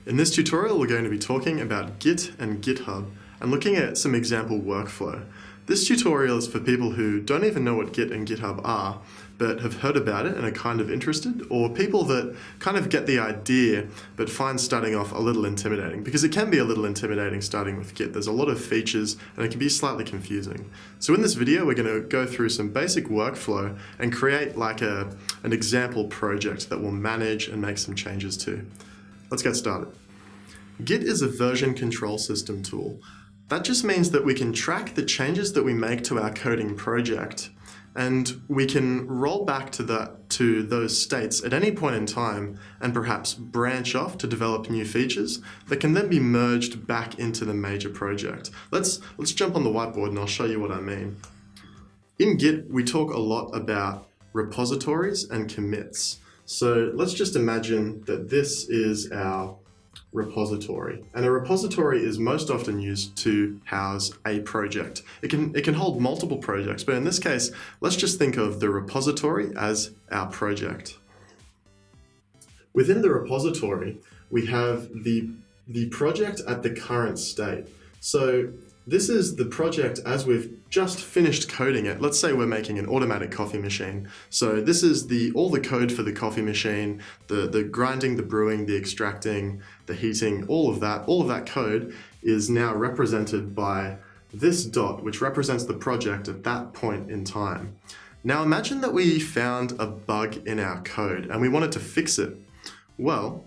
In this tutorial, we're going to be talking about Git and GitHub and looking at some example workflow. This tutorial is for people who don't even know what Git and GitHub are, but have heard about it and are kind of interested, or people that kind of get the idea but find starting off a little intimidating, because it can be a little intimidating starting with Git. There's a lot of features and it can be slightly confusing. So in this video, we're going to go through some basic workflow and create like an example project that we'll manage and make some changes to. Let's get started. Git is a version control system tool. That just means that we can track the changes that we make to our coding project, and we can roll back to those states at any point in time and perhaps branch off to develop new features that can then be merged back into the major project. Let's jump on the whiteboard and I'll show you what I mean. In Git, we talk a lot about repositories and commits. So let's just imagine that this is our repository, and a repository is most often used to house a project. It can hold multiple projects, but in this case, let's just think of the repository as our project. Within the repository, we have the project at the current state. So this is the project as we've just finished coding it. Let's say we're making an automatic coffee machine. So this is all the code for the coffee machine, the grinding, the brewing, the extracting, the heating, all of that code is now represented by this dot, which represents the project at that point in time. Now imagine that we found a bug in our code and we wanted to fix it. Well,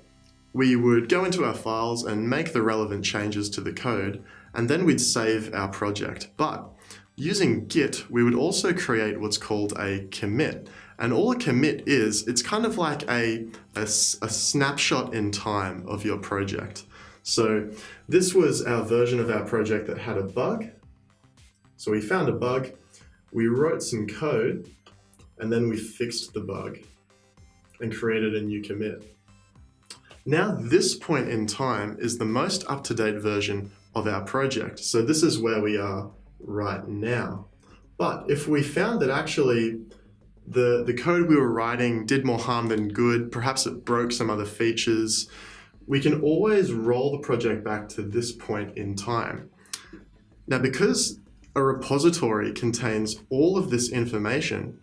we would go into our files and make the relevant changes to the code, and then we'd save our project. But using Git, we would also create what's called a commit. And all a commit is, it's kind of like a snapshot in time of your project. So this was our version of our project that had a bug. So we found a bug, we wrote some code, and then we fixed the bug and created a new commit. Now this point in time is the most up-to-date version of our project. So this is where we are right now. But if we found that actually the code we were writing did more harm than good, perhaps it broke some other features, we can always roll the project back to this point in time. Now, because a repository contains all of this information,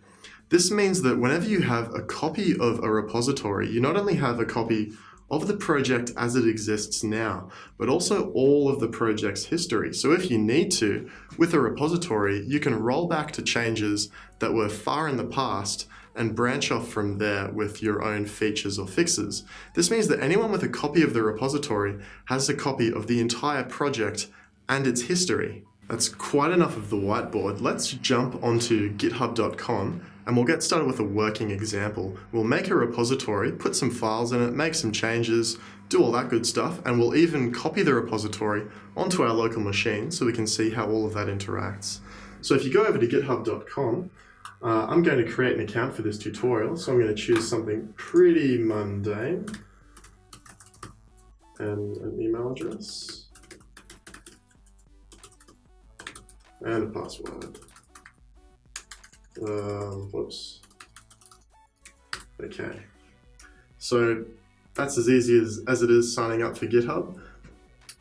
this means that whenever you have a copy of a repository, you not only have a copy of the project as it exists now, but also all of the project's history. So if you need to, with a repository, you can roll back to changes that were far in the past and branch off from there with your own features or fixes. This means that anyone with a copy of the repository has a copy of the entire project and its history. That's quite enough of the whiteboard. Let's jump onto github.com and we'll get started with a working example. We'll make a repository, put some files in it, make some changes, do all that good stuff, and we'll even copy the repository onto our local machine so we can see how all of that interacts. So if you go over to github.com, I'm going to create an account for this tutorial, so I'm going to choose something pretty mundane and an email address and a password. Whoops. Okay. So that's as easy as it is signing up for GitHub.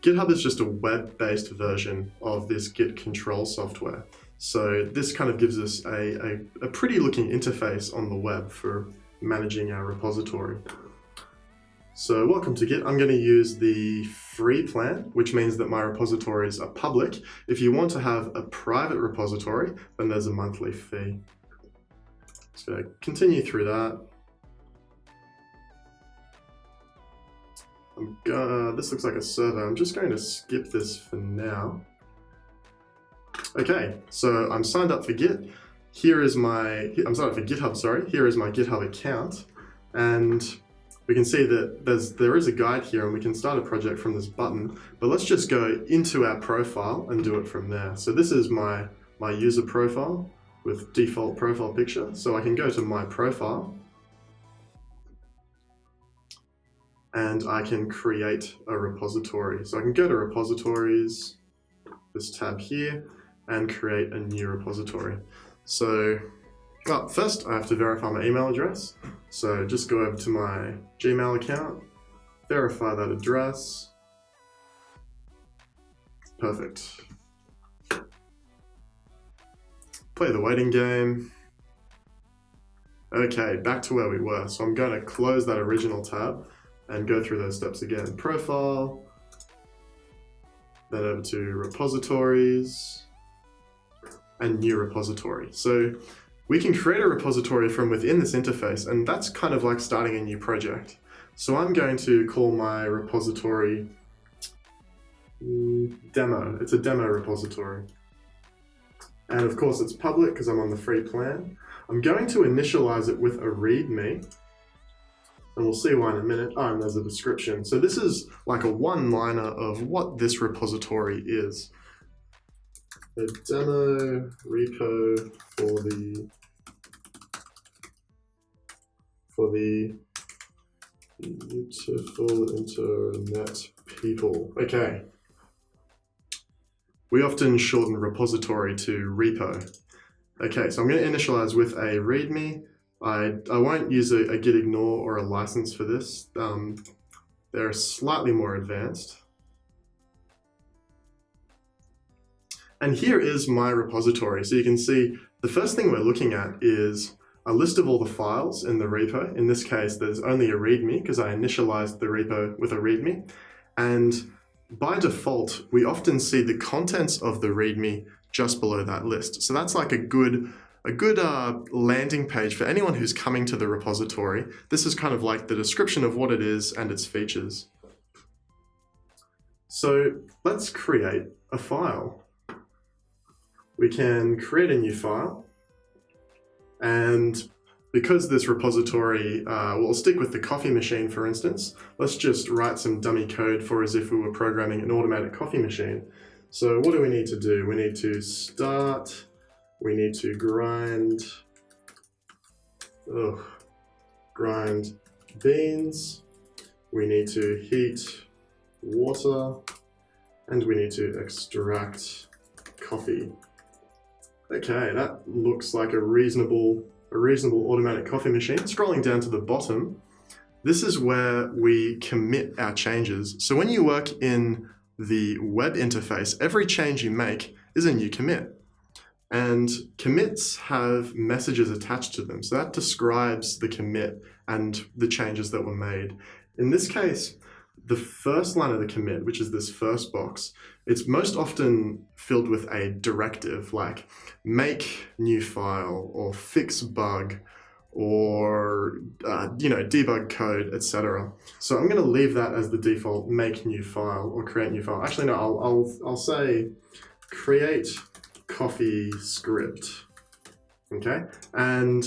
GitHub is just a web-based version of this Git control software. So this kind of gives us a pretty looking interface on the web for managing our repository. So welcome to Git. I'm going to use the free plan, which means that my repositories are public. If you want to have a private repository, then there's a monthly fee. So continue through that. This looks like a server. I'm just going to skip this for now. Okay, so I'm signed up for Git. I'm signed up for GitHub, sorry. Here is my GitHub account. And we can see that there is a guide here and we can start a project from this button, but let's just go into our profile and do it from there. So this is my user profile with default profile picture. So I can go to my profile and I can create a repository. So I can go to repositories, this tab here, and create a new repository. So first I have to verify my email address. So just go over to my Gmail account, verify that address. Perfect. Play the waiting game. Okay, back to where we were. So I'm going to close that original tab and go through those steps again. Profile, then over to repositories, and new repository. So we can create a repository from within this interface, and that's kind of like starting a new project. So I'm going to call my repository demo. It's a demo repository. And of course it's public because I'm on the free plan. I'm going to initialize it with a README, and we'll see why in a minute. Oh, and there's a description. So this is like a one-liner of what this repository is. A demo repo for the beautiful internet people. Okay. We often shorten repository to repo. Okay, so I'm going to initialize with a README. I won't use a git ignore or a license for this. They're slightly more advanced. And here is my repository. So you can see the first thing we're looking at is a list of all the files in the repo. In this case, there's only a README because I initialized the repo with a README. And by default, we often see the contents of the README just below that list. So that's like a good landing page for anyone who's coming to the repository. This is kind of like the description of what it is and its features. So let's create a file. We can create a new file, and because this repository, we'll stick with the coffee machine for instance, let's just write some dummy code for as if we were programming an automatic coffee machine. So what do we need to do? We need to start, we need to grind beans, we need to heat water, and we need to extract coffee. Okay, that looks like a reasonable automatic coffee machine. Scrolling down to the bottom, this is where we commit our changes. So when you work in the web interface, every change you make is a new commit. And commits have messages attached to them. So that describes the commit and the changes that were made. In this case, the first line of the commit, which is this first box, it's most often filled with a directive like make new file or fix bug or debug code, etc. So I'm going to leave that as the default make new file or create new file. Actually, no, I'll say create coffee script. Okay, and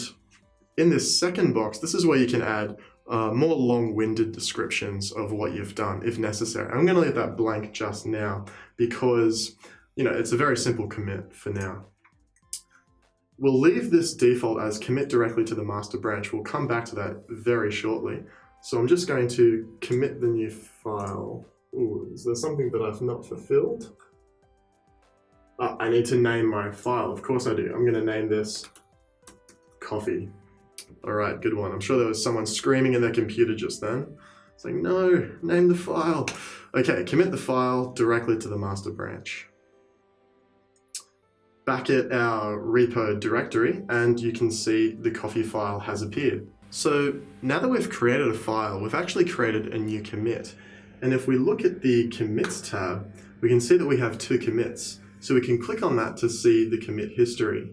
in this second box, this is where you can add more long-winded descriptions of what you've done if necessary. I'm going to leave that blank just now because it's a very simple commit for now. We'll leave this default as commit directly to the master branch. We'll come back to that very shortly. So I'm just going to commit the new file. Ooh, is there something that I've not fulfilled? I need to name my file. Of course I do. I'm going to name this coffee. All right, good one. I'm sure there was someone screaming in their computer just then. It's like, no, name the file. Okay, commit the file directly to the master branch. Back at our repo directory, and you can see the coffee file has appeared. So now that we've created a file, we've actually created a new commit. And if we look at the commits tab, we can see that we have two commits. So we can click on that to see the commit history.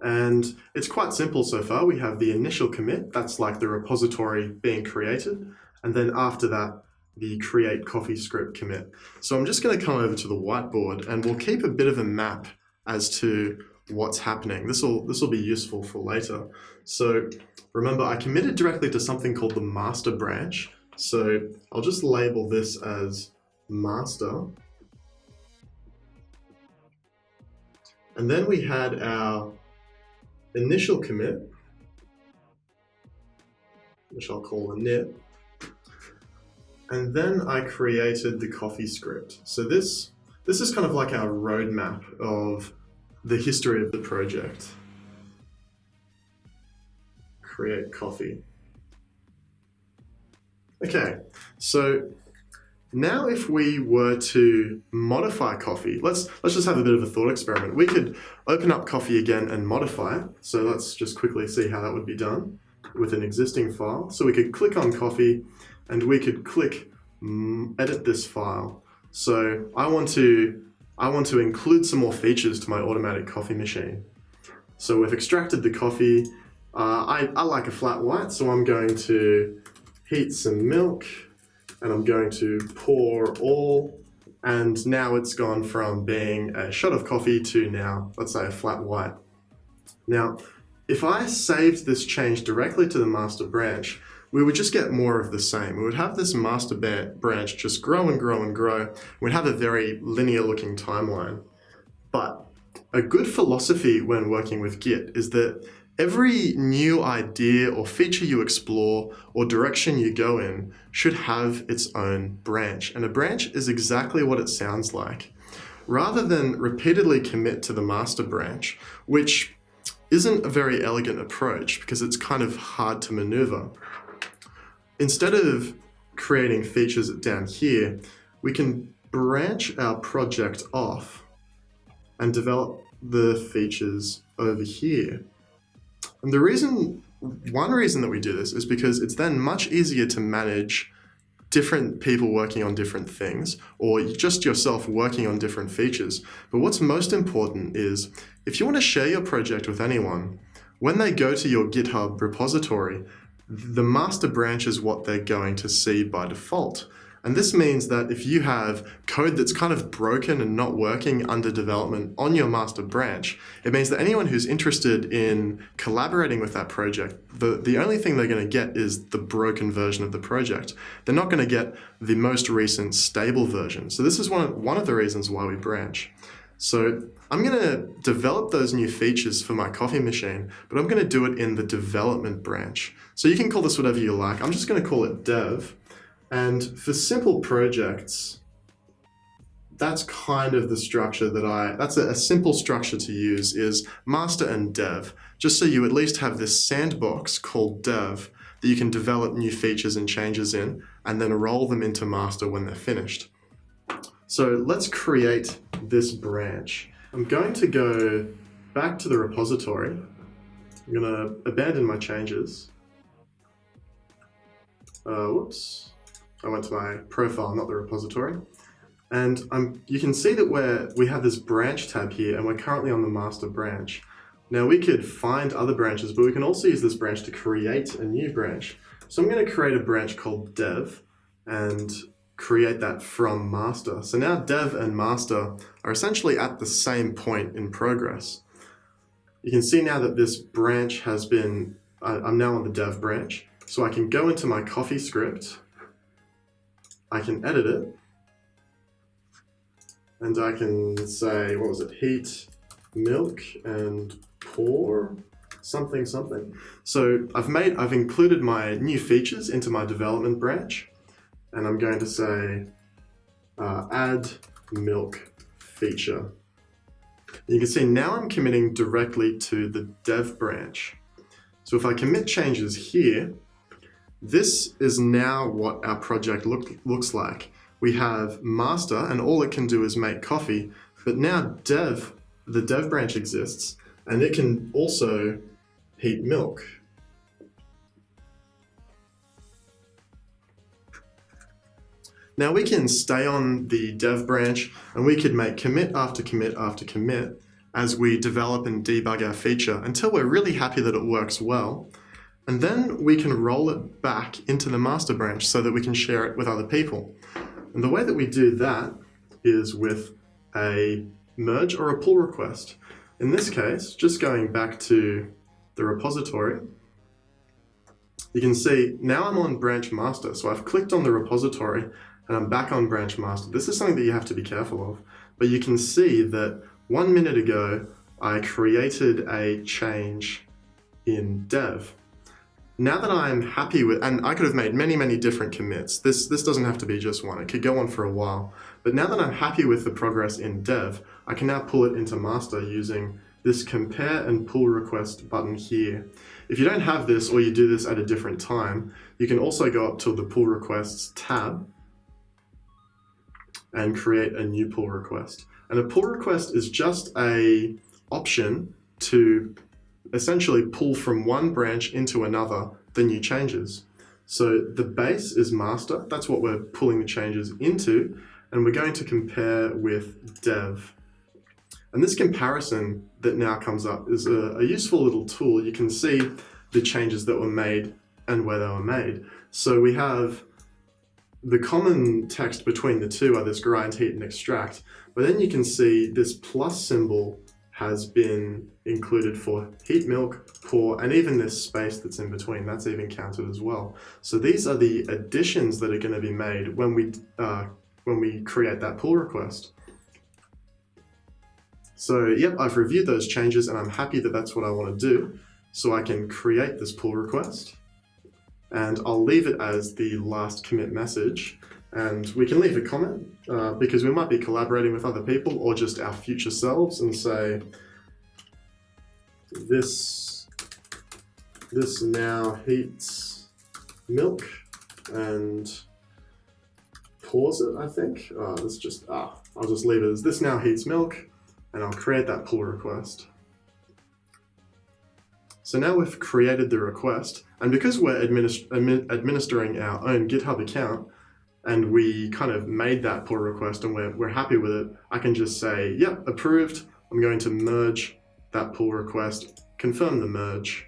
And it's quite simple so far. We have the initial commit, that's like the repository being created. And then after that, the create coffee script commit. So I'm just going to come over to the whiteboard and we'll keep a bit of a map as to what's happening. This will be useful for later. So remember, I committed directly to something called the master branch. So I'll just label this as master. And then we had our initial commit, which I'll call a init. And then I created the coffee script. So this is kind of like our roadmap of the history of the project. Create coffee. Okay, so now if we were to modify coffee, let's just have a bit of a thought experiment. We could open up coffee again and modify it. So let's just quickly see how that would be done with an existing file. So we could click on coffee and we could click edit this file. So I want to include some more features to my automatic coffee machine. So we've extracted the coffee. I like a flat white, so I'm going to heat some milk and I'm going to pour all, and now it's gone from being a shot of coffee to now, let's say, a flat white. Now, if I saved this change directly to the master branch, we would just get more of the same. We would have this master branch just grow and grow and grow. We'd have a very linear looking timeline. But a good philosophy when working with Git is that every new idea or feature you explore or direction you go in should have its own branch. And a branch is exactly what it sounds like. Rather than repeatedly commit to the master branch, which isn't a very elegant approach because it's kind of hard to maneuver, instead of creating features down here, we can branch our project off and develop the features over here. And one reason that we do this is because it's then much easier to manage different people working on different things, or just yourself working on different features. But what's most important is, if you want to share your project with anyone, when they go to your GitHub repository, the master branch is what they're going to see by default. And this means that if you have code that's kind of broken and not working under development on your master branch, it means that anyone who's interested in collaborating with that project, the only thing they're going to get is the broken version of the project. They're not going to get the most recent stable version. So this is one of the reasons why we branch. So I'm going to develop those new features for my coffee machine, but I'm going to do it in the development branch. So you can call this whatever you like. I'm just going to call it dev. And for simple projects, that's kind of the structure that's a simple structure to use, is master and dev, just so you at least have this sandbox called dev that you can develop new features and changes in, and then roll them into master when they're finished. So let's create this branch. I'm going to go back to the repository. I'm going to abandon my changes. Whoops. I went to my profile, not the repository. And you can see that we have this branch tab here, and we're currently on the master branch. Now we could find other branches, but we can also use this branch to create a new branch. So I'm going to create a branch called dev and create that from master. So now dev and master are essentially at the same point in progress. You can see now that this branch has been, I'm now on the dev branch. So I can go into my coffee script, I can edit it, and I can say, what was it, heat milk and pour something. So I've included my new features into my development branch, and I'm going to say add milk feature. You can see now I'm committing directly to the dev branch. So if I commit changes here, this is now what our project looks like. We have master, and all it can do is make coffee, but now the dev branch exists, and it can also heat milk. Now we can stay on the dev branch, and we could make commit after commit after commit as we develop and debug our feature until we're really happy that it works well. And then we can roll it back into the master branch so that we can share it with other people. And the way that we do that is with a merge or a pull request. In this case, just going back to the repository, you can see now I'm on branch master. So I've clicked on the repository and I'm back on branch master. This is something that you have to be careful of, but you can see that 1 minute ago, I created a change in dev. Now that I'm happy with, and I could have made many different commits. This doesn't have to be just one. It could go on for a while. But now that I'm happy with the progress in dev, I can now pull it into master using this compare and pull request button here. If you don't have this or you do this at a different time, you can also go up to the pull requests tab and create a new pull request. And a pull request is just an option to essentially pull from one branch into another the new changes. So the base is master, that's what we're pulling the changes into, and we're going to compare with dev. And this comparison that now comes up is a useful little tool. You can see the changes that were made and where they were made. So we have the common text between the two are this grind, heat, and extract, but then you can see this plus symbol has been included for heat, milk, pour, and even this space that's in between, that's even counted as well. So these are the additions that are going to be made when we create that pull request. So yep, I've reviewed those changes and I'm happy that that's what I want to do. So I can create this pull request and I'll leave it as the last commit message. And we can leave a comment because we might be collaborating with other people or just our future selves and say, this now heats milk and pours it, I think. I'll just leave it as this now heats milk and I'll create that pull request. So now we've created the request, and because we're administering our own GitHub account, and we kind of made that pull request and we're happy with it, I can just say, yep, approved. I'm going to merge that pull request, confirm the merge.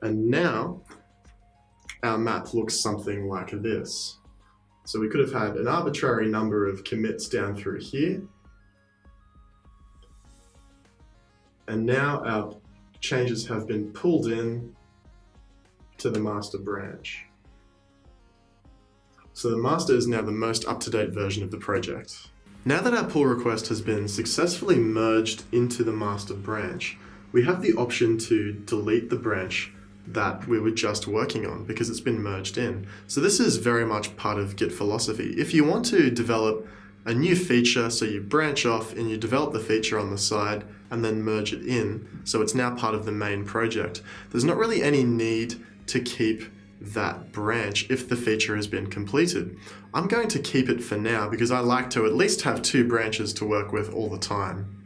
And now our map looks something like this. So we could have had an arbitrary number of commits down through here. And now our changes have been pulled in to the master branch. So the master is now the most up-to-date version of the project. Now that our pull request has been successfully merged into the master branch, we have the option to delete the branch that we were just working on because it's been merged in. So this is very much part of Git philosophy. If you want to develop a new feature, so you branch off and you develop the feature on the side and then merge it in, so it's now part of the main project, there's not really any need to keep that branch if the feature has been completed. I'm going to keep it for now because I like to at least have two branches to work with all the time.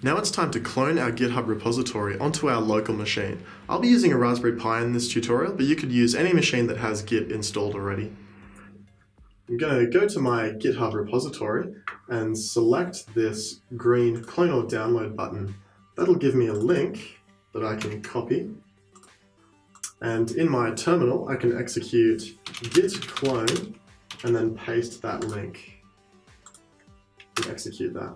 Now it's time to clone our GitHub repository onto our local machine. I'll be using a Raspberry Pi in this tutorial, but you could use any machine that has Git installed already. I'm going to go to my GitHub repository and select this green clone or download button. That'll give me a link that I can copy. And in my terminal, I can execute git clone and then paste that link and execute that.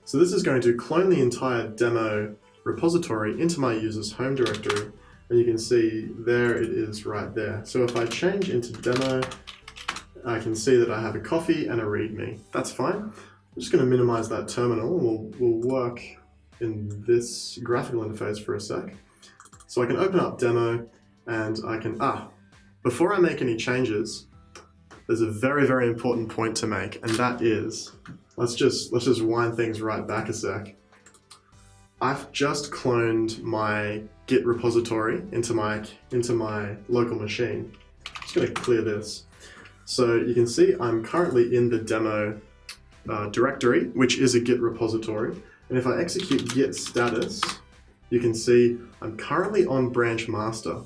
So this is going to clone the entire demo repository into my user's home directory. And you can see there it is right there. So if I change into demo, I can see that I have a coffee and a readme. That's fine. I'm just going to minimize that terminal and we'll work in this graphical interface for a sec. So I can open up demo and I can, before I make any changes, there's a very, very important point to make, and that is, let's just wind things right back a sec. I've just cloned my Git repository into my local machine. I'm just going to clear this. So you can see I'm currently in the demo directory, which is a Git repository. And if I execute Git Status, you can see I'm currently on branch master.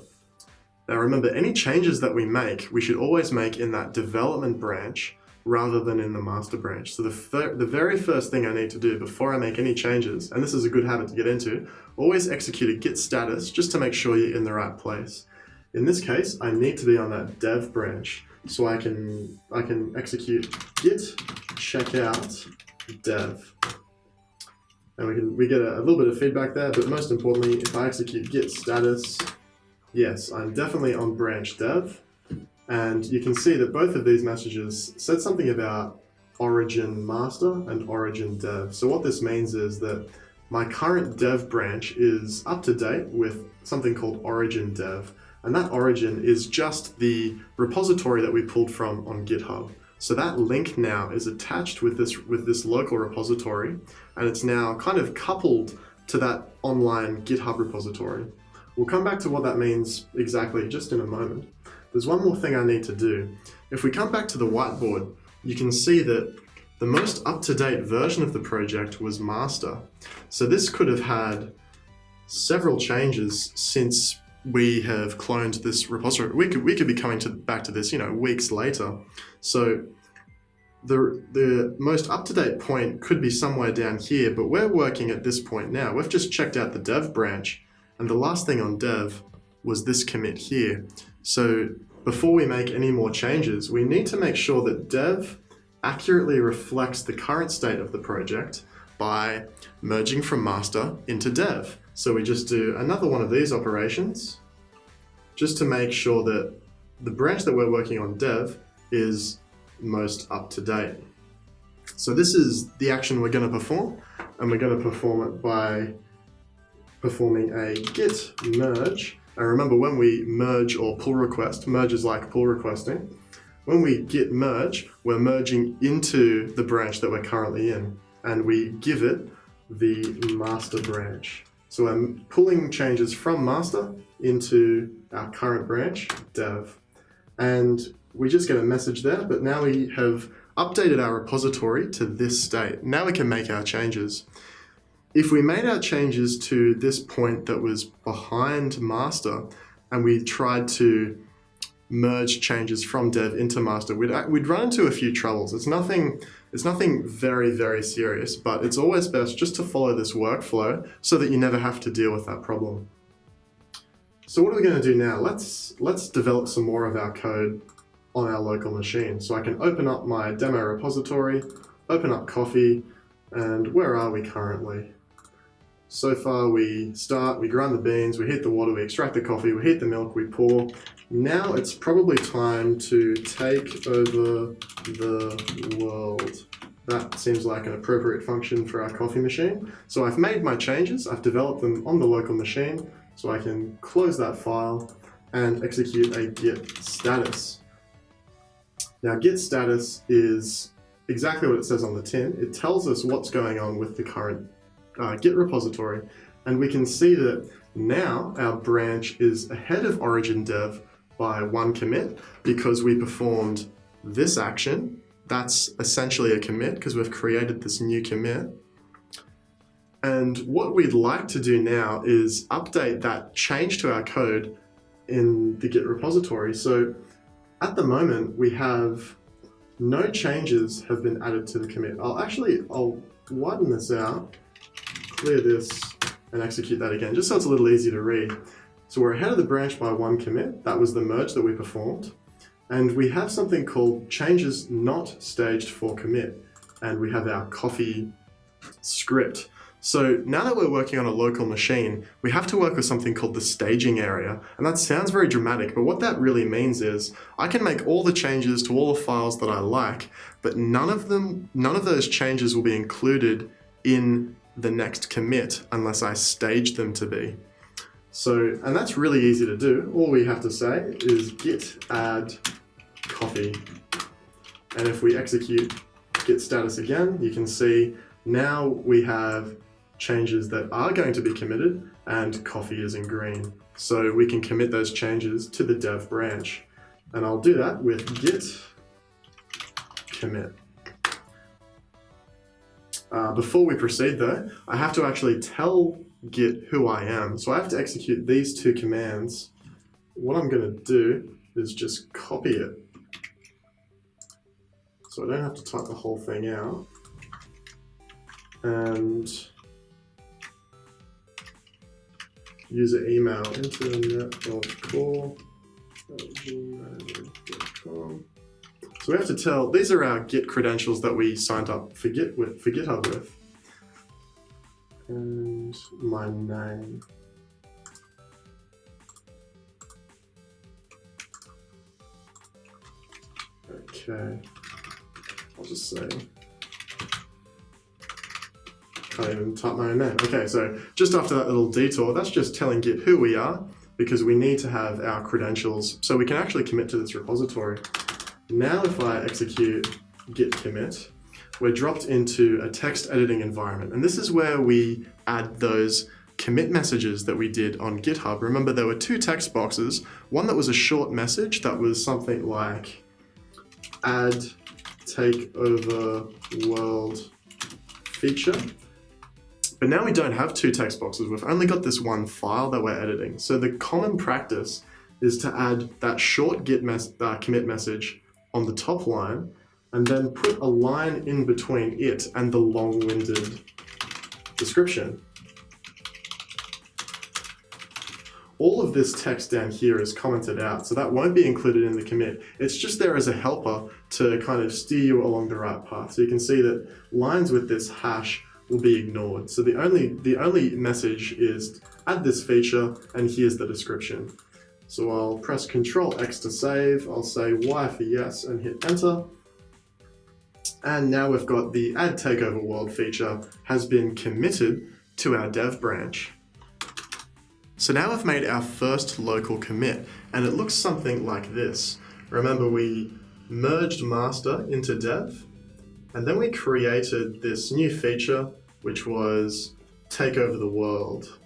Now remember, any changes that we make, we should always make in that development branch rather than in the master branch. So the very first thing I need to do before I make any changes, and this is a good habit to get into, always execute a Git Status just to make sure you're in the right place. In this case, I need to be on that dev branch. So I can execute git checkout dev. And we get a little bit of feedback there, but most importantly, if I execute git status, yes, I'm definitely on branch dev. And you can see that both of these messages said something about origin master and origin dev. So what this means is that my current dev branch is up to date with something called origin dev. And that origin is just the repository that we pulled from on GitHub. So that link now is attached with this local repository, and it's now kind of coupled to that online GitHub repository. We'll come back to what that means exactly just in a moment. There's one more thing I need to do. If we come back to the whiteboard, you can see that the most up-to-date version of the project was master. So this could have had several changes since we have cloned this repository. We could be coming back to this, weeks later. So the most up-to-date point could be somewhere down here, but we're working at this point now. We've just checked out the dev branch, and the last thing on dev was this commit here. So before we make any more changes, we need to make sure that dev accurately reflects the current state of the project by merging from master into dev. So we just do another one of these operations just to make sure that the branch that we're working on, dev, is most up to date. So this is the action we're going to perform, and we're going to perform it by performing a git merge. And remember, when we merge or pull request, merge is like pull requesting. When we git merge, we're merging into the branch that we're currently in, and we give it the master branch. So I'm pulling changes from master into our current branch, dev. And we just get a message there, but now we have updated our repository to this state. Now we can make our changes. If we made our changes to this point that was behind master, and we tried to merge changes from dev into master, we'd run into a few troubles. It's nothing very, very serious, but it's always best just to follow this workflow so that you never have to deal with that problem. So what are we going to do now? Let's develop some more of our code on our local machine. So I can open up my demo repository, open up coffee, and where are we currently? So far we grind the beans, we heat the water, we extract the coffee, we heat the milk, we pour. Now it's probably time to take over the world. That seems like an appropriate function for our coffee machine. So I've made my changes, I've developed them on the local machine, so I can close that file and execute a git status. Now git status is exactly what it says on the tin. It tells us what's going on with the current Git repository, and we can see that now our branch is ahead of origin dev by one commit because we performed this action. That's essentially a commit because we've created this new commit. And what we'd like to do now is update that change to our code in the Git repository. So at the moment, we have no changes have been added to the commit. I'll widen this out, clear this, and execute that again, just so it's a little easier to read. So we're ahead of the branch by one commit. That was the merge that we performed. And we have something called changes not staged for commit. And we have our coffee script. So now that we're working on a local machine, we have to work with something called the staging area. And that sounds very dramatic, but what that really means is I can make all the changes to all the files that I like, but none of those changes will be included in the next commit unless I stage them to be. So, and that's really easy to do. All we have to say is git add coffee. And if we execute git status again, you can see now we have changes that are going to be committed and coffee is in green. So we can commit those changes to the dev branch. And I'll do that with git commit. Before we proceed though, I have to actually tell Git who I am. So I have to execute these two commands. What I'm going to do is just copy it. So I don't have to type the whole thing out. And user email internet.core@gmail.com. So we have to tell, these are our Git credentials that we signed up for GitHub with. And my name. Okay, I'll just say, can't even type my own name. Okay, so just after that little detour, that's just telling Git who we are, because we need to have our credentials so we can actually commit to this repository. Now if I execute git commit, we're dropped into a text editing environment. And this is where we add those commit messages that we did on GitHub. Remember, there were two text boxes. One that was a short message that was something like add takeover world feature. But now we don't have two text boxes. We've only got this one file that we're editing. So the common practice is to add that short commit message on the top line and then put a line in between it and the long-winded description. All of this text down here is commented out, so that won't be included in the commit. It's just there as a helper to kind of steer you along the right path. So you can see that lines with this hash will be ignored. So the only message is add this feature and here's the description. So I'll press Ctrl X to save. I'll say Y for yes and hit enter. And now we've got the add takeover world feature has been committed to our dev branch. So now I've made our first local commit and it looks something like this. Remember, we merged master into dev and then we created this new feature which was take over the world.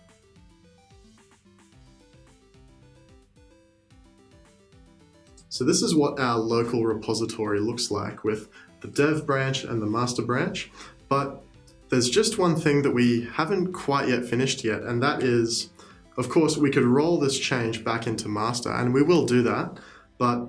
So this is what our local repository looks like with the dev branch and the master branch, but there's just one thing that we haven't quite yet finished yet, and that is, of course, we could roll this change back into master, and we will do that, but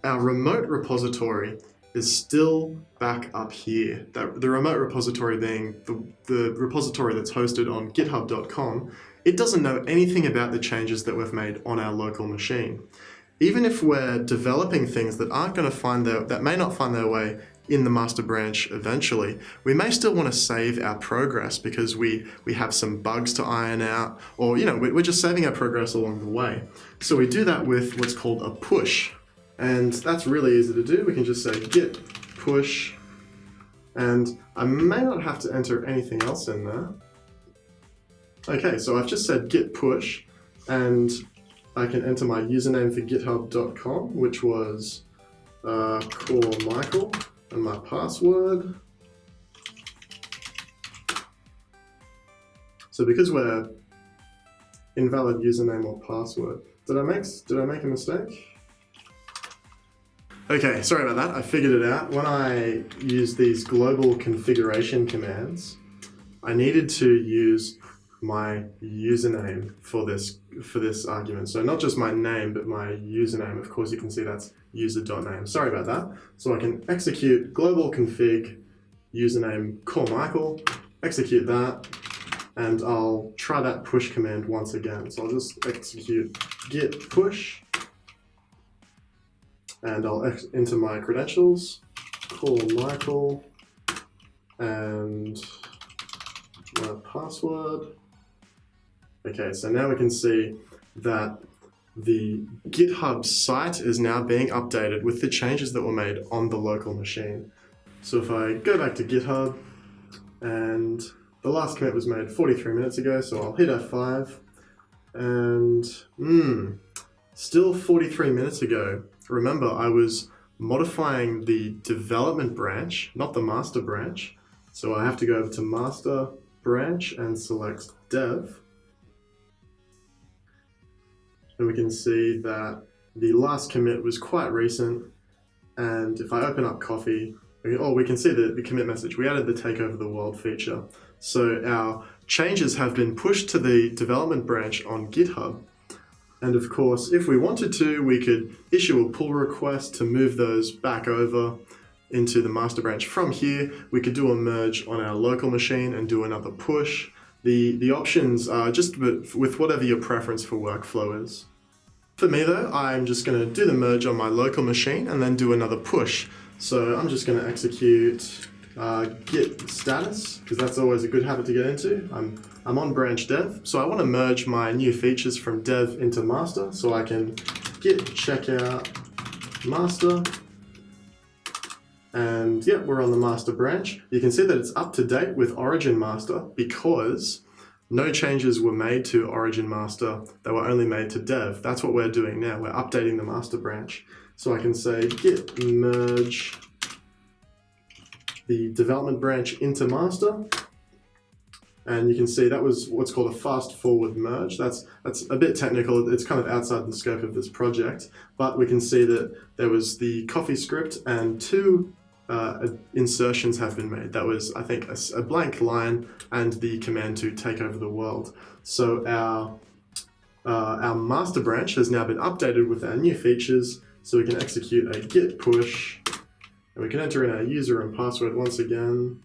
our remote repository is still back up here. The remote repository being the repository that's hosted on github.com, it doesn't know anything about the changes that we've made on our local machine. Even if we're developing things that aren't going to that may not find their way in the master branch eventually, we may still want to save our progress because we have some bugs to iron out, or we're just saving our progress along the way. So we do that with what's called a push, and that's really easy to do. We can just say git push, and I may not have to enter anything else in there. Okay, so I've just said git push, and I can enter my username for github.com, which was core Michael, and my password. So because we're invalid username or password, did I make a mistake? Okay, sorry about that. I figured it out. When I used these global configuration commands, I needed to use my username for this argument. So not just my name, but my username. Of course, you can see that's user.name. Sorry about that. So I can execute global config username core Michael, execute that, and I'll try that push command once again. So I'll just execute git push, and I'll enter my credentials, core Michael, and my password. Okay, so now we can see that the GitHub site is now being updated with the changes that were made on the local machine. So if I go back to GitHub, and the last commit was made 43 minutes ago, so I'll hit F5, and still 43 minutes ago. Remember, I was modifying the development branch, not the master branch. So I have to go over to master branch and select dev. And we can see that the last commit was quite recent. And if I open up Coffee, we can see the commit message. We added the take over the world feature. So our changes have been pushed to the development branch on GitHub. And of course, if we wanted to, we could issue a pull request to move those back over into the master branch. From here, we could do a merge on our local machine and do another push. The options are just with whatever your preference for workflow is. For me though, I'm just going to do the merge on my local machine and then do another push. So I'm just going to execute Git Status, because that's always a good habit to get into. I'm on branch dev, so I want to merge my new features from dev into master, so I can git checkout master, and yeah, we're on the master branch. You can see that it's up to date with origin master because no changes were made to origin master, they were only made to dev. That's what we're doing now, we're updating the master branch. So I can say git merge the development branch into master. And you can see that was what's called a fast forward merge. That's a bit technical. It's kind of outside the scope of this project, but we can see that there was the coffee script and two insertions have been made. That was, I think, a blank line and the command to take over the world. So our master branch has now been updated with our new features. So we can execute a Git Push, and we can enter in our user and password once again.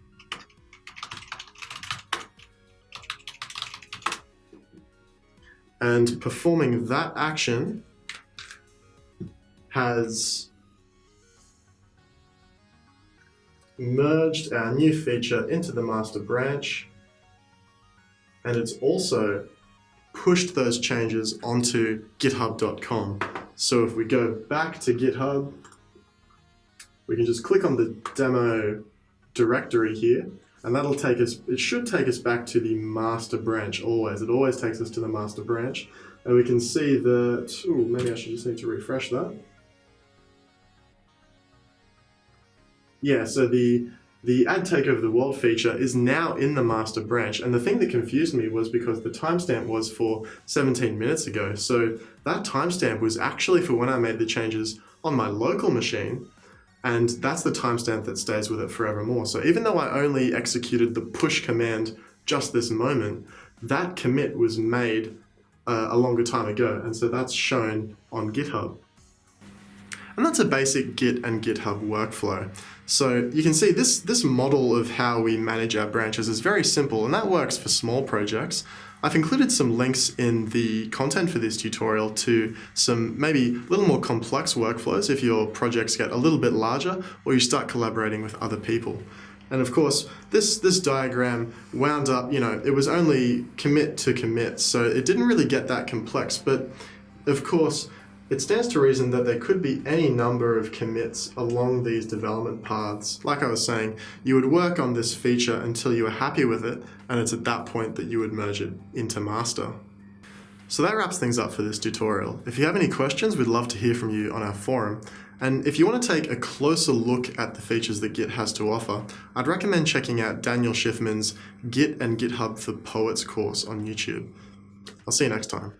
And performing that action has merged our new feature into the master branch, and it's also pushed those changes onto github.com. So if we go back to GitHub, we can just click on the demo directory here, and that'll take us, it should take us back to the master branch always. It always takes us to the master branch. And we can see that, maybe I should just need to refresh that. Yeah, so the add take over the world feature is now in the master branch. And the thing that confused me was because the timestamp was for 17 minutes ago. So that timestamp was actually for when I made the changes on my local machine. And that's the timestamp that stays with it forevermore. So even though I only executed the push command just this moment, that commit was made a longer time ago. And so that's shown on GitHub. And that's a basic Git and GitHub workflow. So you can see this model of how we manage our branches is very simple, and that works for small projects. I've included some links in the content for this tutorial to some maybe a little more complex workflows if your projects get a little bit larger or you start collaborating with other people. And of course, this diagram wound up, it was only commit to commit, so it didn't really get that complex, but of course, it stands to reason that there could be any number of commits along these development paths. Like I was saying, you would work on this feature until you were happy with it, and it's at that point that you would merge it into master. So that wraps things up for this tutorial. If you have any questions, we'd love to hear from you on our forum. And if you want to take a closer look at the features that Git has to offer, I'd recommend checking out Daniel Schiffman's Git and GitHub for Poets course on YouTube. I'll see you next time.